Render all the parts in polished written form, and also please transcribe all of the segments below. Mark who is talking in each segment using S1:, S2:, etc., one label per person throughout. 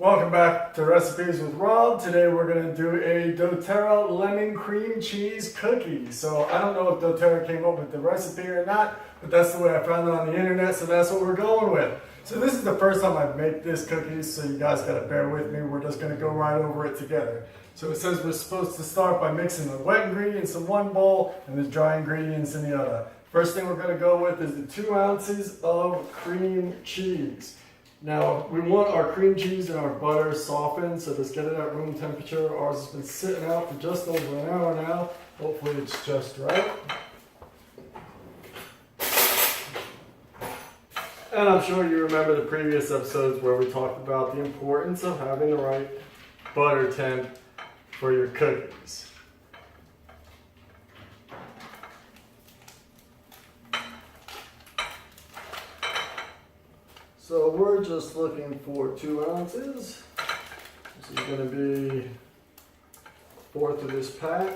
S1: Welcome back to Recipes with Rob. Today we're going to do a doTERRA lemon cream cheese cookie. So I don't know if doTERRA came up with the recipe or not, but that's the way I found it on the internet, so that's what we're going with. So this is the first time I've made this cookie, so you guys got to bear with me. We're just going to go right over it together. So it says we're supposed to start by mixing the wet ingredients in one bowl and the dry ingredients in the other. First thing we're going to go with is the 2 ounces of cream cheese. Now, we want our cream cheese and our butter softened, so just get it at room temperature. Ours has been sitting out for just over an hour now. Hopefully it's just right. And I'm sure you remember the previous episodes where we talked about the importance of having the right butter temp for your cookies. So we're just looking for 2 ounces. This is going to be a fourth of this pack.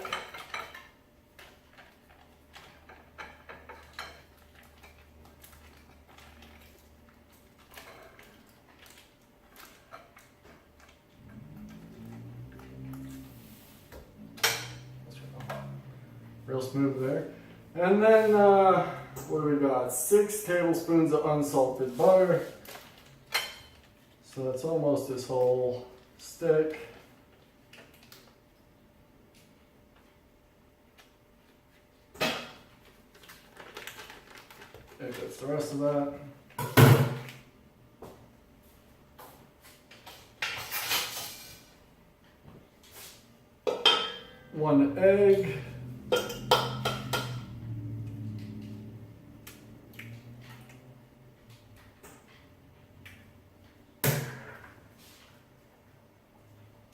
S1: Real smooth there. And then, what do we got? 6 tablespoons of unsalted butter. So that's almost this whole stick. There goes the rest of that. One egg.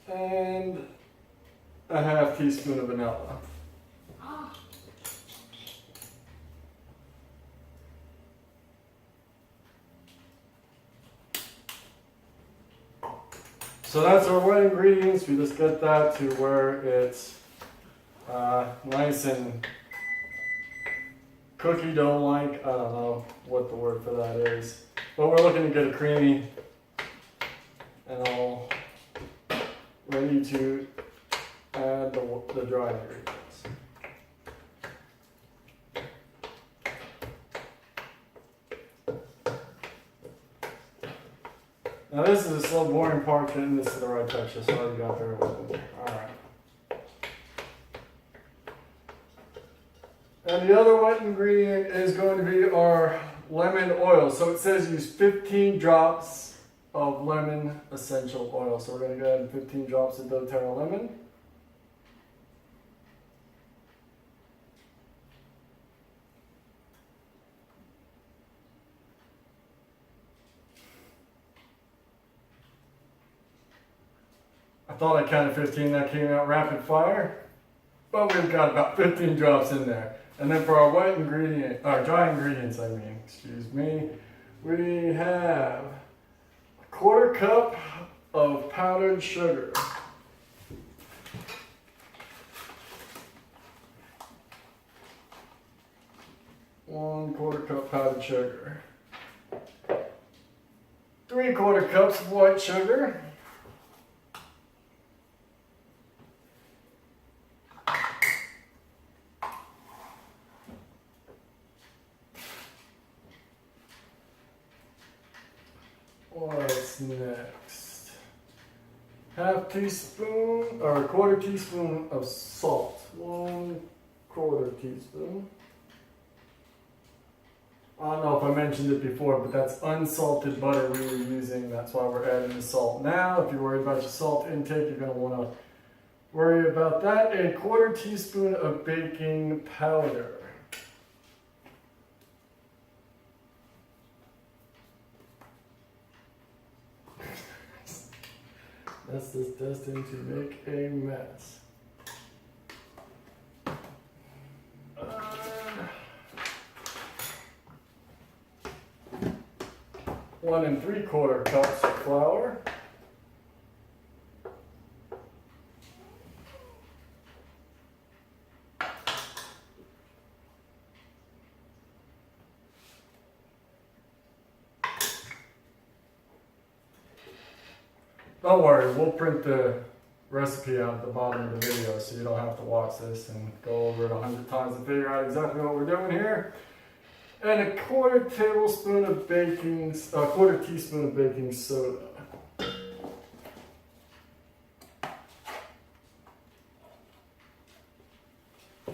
S1: And a half teaspoon of vanilla. So that's our wet ingredients. We just get that to where it's nice and cookie dough-like. I don't know what the word for that is. But we're looking to get it creamy and all ready to add the dry ingredients. Now this is a slow boring part, getting this to the right texture, so you got there with me. Alright. And the other wet ingredient is going to be our lemon oil. So it says use 15 drops of lemon essential oil. So we're going to go ahead and 15 drops of doTERRA lemon. I thought I counted 15, that came out rapid fire, but we've got about 15 drops in there. And then for our wet ingredient, our dry ingredients, excuse me, we have 1/4 cup of powdered sugar. One 1/4 cup powdered sugar. 3/4 cups of white sugar. What's next? Half teaspoon or 1/4 teaspoon of salt. 1/4 teaspoon. I don't know if I mentioned it before, but that's unsalted butter we were using. That's why we're adding the salt now. If you're worried about your salt intake, you're going to want to worry about that. A 1/4 teaspoon of baking powder. This is destined to make a mess. 1 3/4 cups of flour. Don't worry, we'll print the recipe out at the bottom of the video so you don't have to watch this and go over it 100 times to figure out exactly what we're doing here. And a quarter teaspoon of baking soda.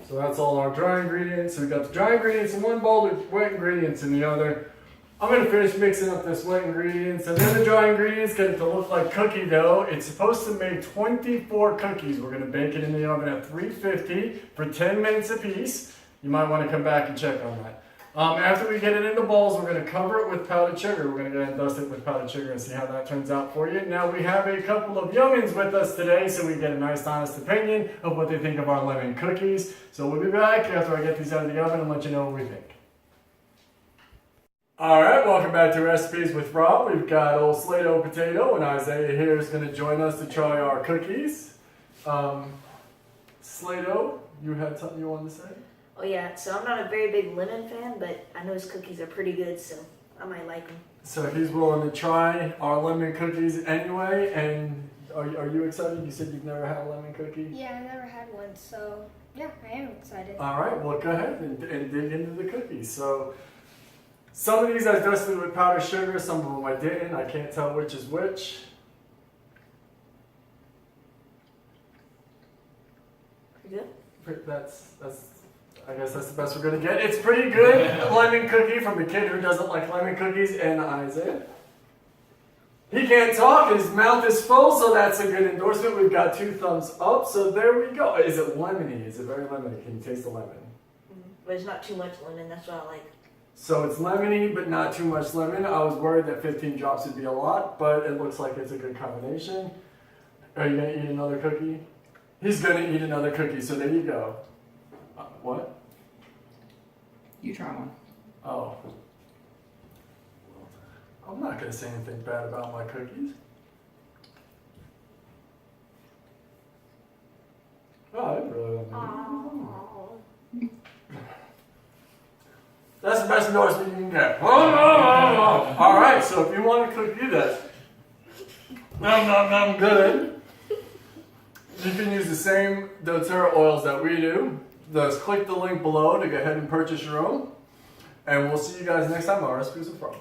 S1: So that's all our dry ingredients. So we got the dry ingredients in one bowl, the wet ingredients in the other. I'm going to finish mixing up this wet ingredients, and then the dry ingredients get it to look like cookie dough. It's supposed to make 24 cookies. We're going to bake it in the oven at 350 for 10 minutes a piece. You might want to come back and check on that. After we get it in the bowls, we're going to cover it with powdered sugar. We're going to go ahead and dust it with powdered sugar and see how that turns out for you. Now we have a couple of youngins with us today, so we get a nice honest opinion of what they think of our lemon cookies. So we'll be back after I get these out of the oven and let you know what we think. Alright, welcome back to Recipes with Rob. We've got old Slado Potato and Isaiah here is going to join us to try our cookies. Slado, you had something you wanted to say?
S2: Oh yeah, so I'm not a very big lemon fan, but I know his cookies are pretty good, so I might like them.
S1: So he's willing to try our lemon cookies anyway, and are you excited? You said you've never had a lemon cookie?
S3: Yeah, I never had one, so yeah, I am excited.
S1: Alright, well go ahead and dig into the cookies. So some of these I dusted with powdered sugar, some of them I didn't. I can't tell which is which.
S2: Pretty good?
S1: I guess that's the best we're gonna get. It's pretty good. Lemon cookie from the kid who doesn't like lemon cookies, and Isaiah. He can't talk, his mouth is full, so that's a good endorsement. We've got 2 thumbs up, so there we go. Is it lemony? Is it very lemony? Can you taste the lemon?
S2: But it's not too much lemon, that's what I like.
S1: So it's lemony, but not too much lemon. I was worried that 15 drops would be a lot, but it looks like it's a good combination. Are you gonna eat another cookie? He's gonna eat another cookie, so there you go. What?
S4: You try one.
S1: Oh. I'm not going to say anything bad about my cookies. Oh, I didn't really like it. That's the best endorsement you can get. Alright, so if you want a cookie that's good, you can use the same doTERRA oils that we do. Just click the link below to go ahead and purchase your own. And we'll see you guys next time on Recipes with Rob.